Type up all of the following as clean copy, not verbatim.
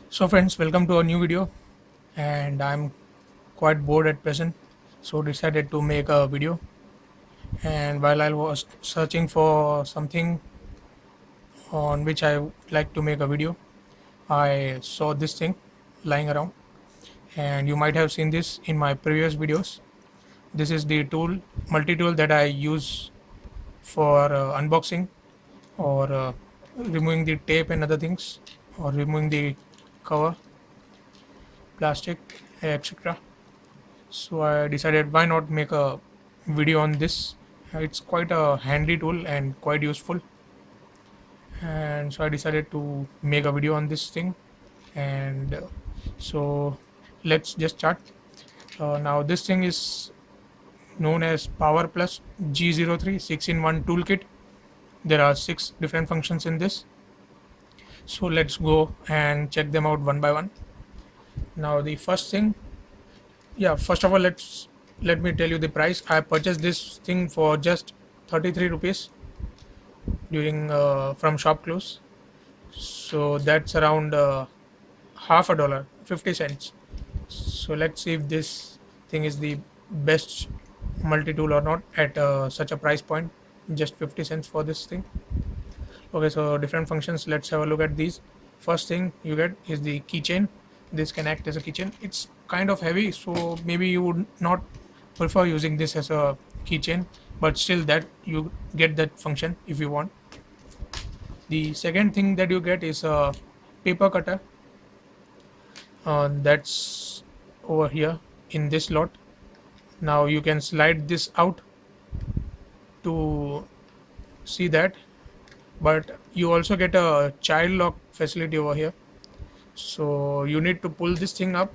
So friends, welcome to a new video, and I'm quite bored at present, so decided to make a video. And while I was searching for something on which I would like to make a video, I saw this thing lying around, and you might have seen this in my previous videos. This is the tool, multi-tool that I use for unboxing or removing the tape and other things, or removing the cover, plastic, etc. So I decided, why not make a video on this. It's quite a handy tool and quite useful, and so I decided to make a video on this thing. And so let's just start. Now this thing is known as Power Plus G03 6-in-1 toolkit. There are 6 different functions in this, so let's go and check them out one by one. Now the first thing, first of all, let me tell you the price. I purchased this thing for just 33 rupees during from shopclues, so that's around half a dollar, 50 cents. So let's see if this thing is the best multi-tool or not at such a price point. Just 50 cents for this thing. Okay, so different functions, let's have a look at these. First thing you get is the keychain. This can act as a keychain. It's kind of heavy, so maybe you would not prefer using this as a keychain, but still that you get that function if you want. The second thing that you get is a paper cutter. That's over here in this lot. Now you can slide this out to see that, but you also get a child lock facility over here. So you need to pull this thing up.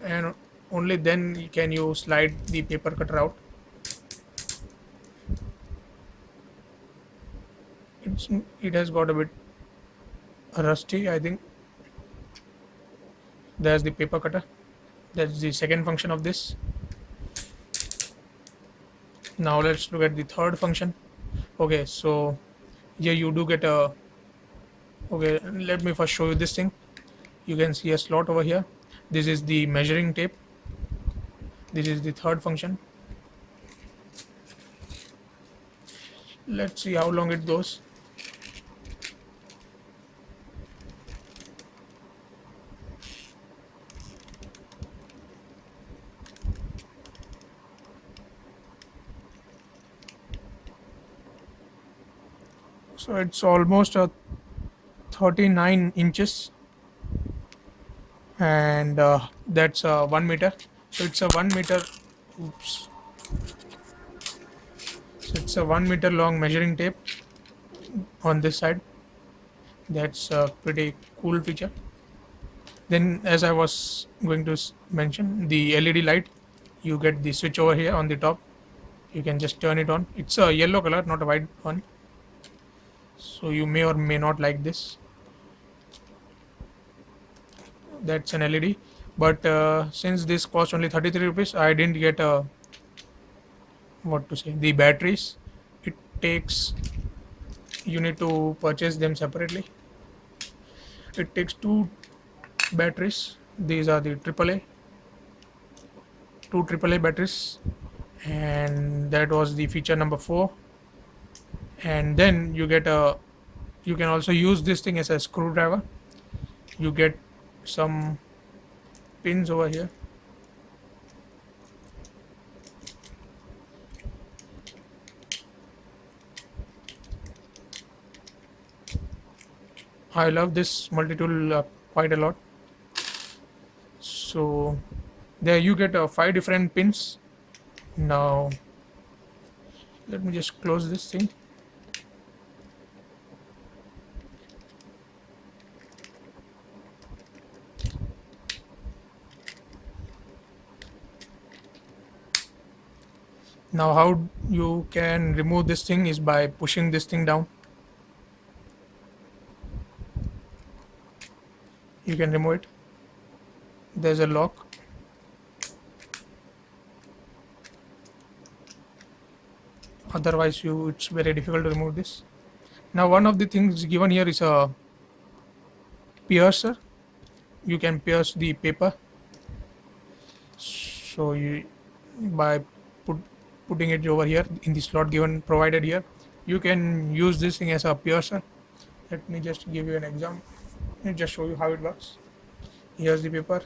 And only then can you slide the paper cutter out. It has got a bit rusty, I think. There's the paper cutter. That's the second function of this. Now let's look at the third function. Okay, so here you do get a, okay, let me first show you this thing. You can see a slot over here. This is the measuring tape. This is the third function. Let's see how long it goes. So it's almost a 39 inches, and that's 1 meter. So it's a 1 meter. Oops. So it's a 1 meter long measuring tape on this side. That's a pretty cool feature. Then, as I was going to mention, the LED light, you get the switch over here on the top. You can just turn it on. It's a yellow color, not a white one, so you may or may not like this. That's an LED, but since this cost only 33 rupees, I didn't get the batteries. It takes, you need to purchase them separately. It takes 2 batteries. These are the AAA, 2 AAA batteries, and that was the feature number 4. And then you get a, you can also use this thing as a screwdriver. You get some pins over here. I love this multi-tool quite a lot. So there you get 5 different pins. Now let me just close this thing. Now how you can remove this thing is by pushing this thing down. You can remove it. There's a lock. Otherwise it's very difficult to remove this. Now one of the things given here is a piercer. You can pierce the paper. So you, by put, putting it over here in the slot given provided here, you can use this thing as a piercer. Let me just give you an example. Let me just show you how it works. Here's the paper.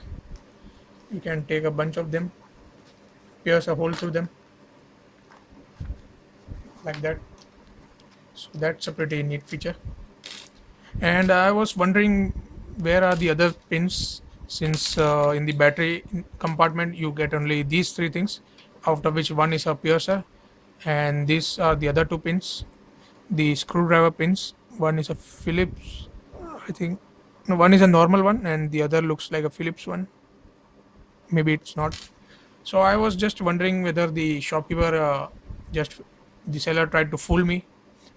You can take a bunch of them, pierce a hole through them like that. So that's a pretty neat feature. And I was wondering, where are the other pins, since in the battery compartment you get only these three things, out of which one is a piercer, and these are the other two pins, the screwdriver pins. One is a Phillips, I think. No, one is a normal one and the other looks like a Phillips one. Maybe it's not. So I was just wondering whether the shopkeeper just the seller tried to fool me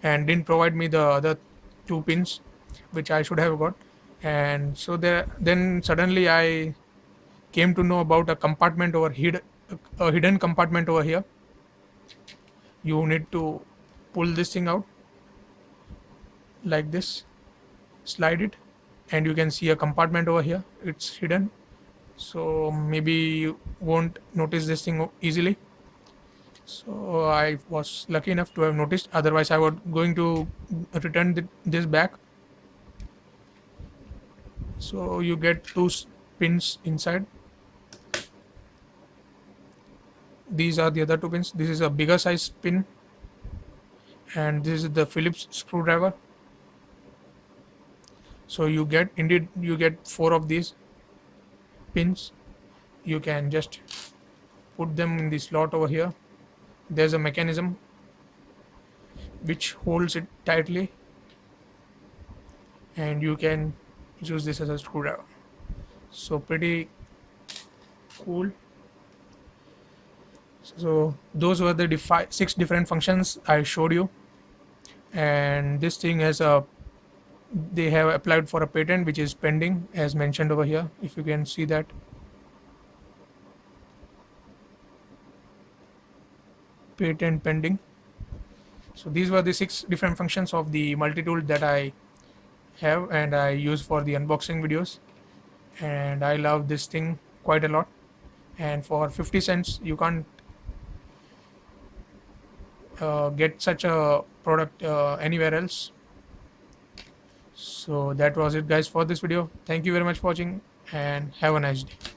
and didn't provide me the other two pins which I should have got. And so there, then suddenly I came to know about a compartment over here, a hidden compartment over here. You need to pull this thing out like this, slide it, and you can see a compartment over here. It's hidden, so maybe you won't notice this thing easily. So I was lucky enough to have noticed, otherwise I was going to return this back. So you get two pins inside. These are the other two pins. This is a bigger size pin and this is the Phillips screwdriver. So you get, indeed you get four of these pins. You can just put them in the slot over here. There's a mechanism which holds it tightly, and you can use this as a screwdriver. So pretty cool. So those were the 6 different functions I showed you, and this thing has a, they have applied for a patent which is pending, as mentioned over here, if you can see that. Patent pending. So these were the 6 different functions of the multi-tool that I have and I use for the unboxing videos, and I love this thing quite a lot. And for 50 cents you can't get such a product anywhere else. So that was it guys for this video. Thank you very much for watching and have a nice day.